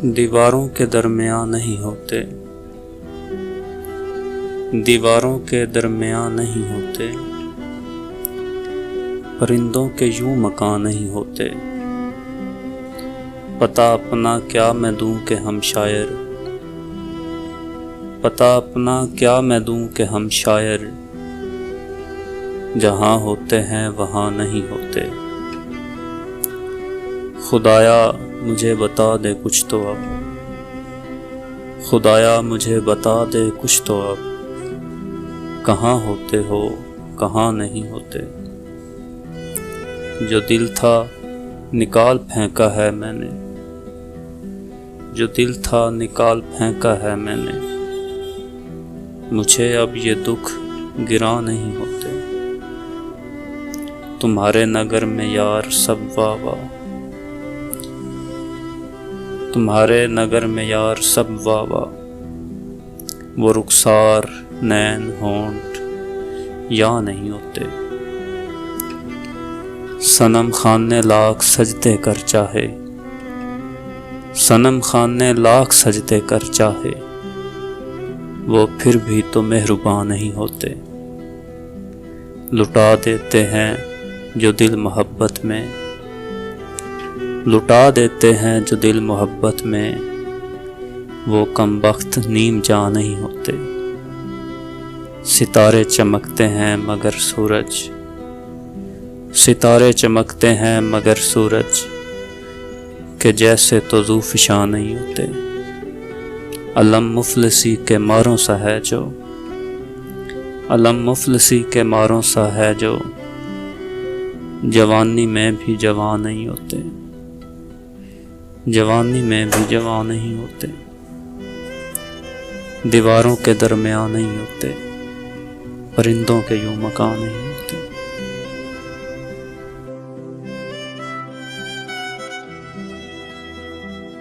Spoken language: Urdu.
دیواروں کے درمیان نہیں ہوتے، دیواروں کے درمیان نہیں ہوتے، پرندوں کے یوں مکان نہیں ہوتے۔ پتہ اپنا کیا میں دوں کہ ہم شاعر، پتہ اپنا کیا میں دوں کہ ہم شاعر، جہاں ہوتے ہیں وہاں نہیں ہوتے۔ خدایا مجھے بتا دے کچھ تو اب، خدایا مجھے بتا دے کچھ تو اب، کہاں ہوتے ہو کہاں نہیں ہوتے۔ جو دل تھا نکال پھینکا ہے میں نے، جو دل تھا نکال پھینکا ہے میں نے، مجھے اب یہ دکھ گراں نہیں ہوتے۔ تمہارے نگر میں یار سب واہ واہ، تمہارے نگر میں یار سب واہ واہ، وہ رخسار نین ہونٹ یا نہیں ہوتے۔ صنم خان نے لاکھ سجدے کر چاہے، صنم خان نے لاکھ سجدے کر چاہے، وہ پھر بھی تو مہرباں نہیں ہوتے۔ لٹا دیتے ہیں جو دل محبت میں، لٹا دیتے ہیں جو دل محبت میں، وہ کم بخت نیم جاں نہیں ہوتے۔ ستارے چمکتے ہیں مگر سورج، ستارے چمکتے ہیں مگر سورج کہ جیسے تو ذو فشاں نہیں ہوتے۔ علم مفلسی کے ماروں سا ہے جو، علم مفلسی کے ماروں سا ہے جو، جوانی میں بھی جوان نہیں ہوتے، جوانی میں بھی جوان نہیں ہوتے۔ دیواروں کے درمیان نہیں ہوتے، پرندوں کے یوں مکان نہیں ہوتے۔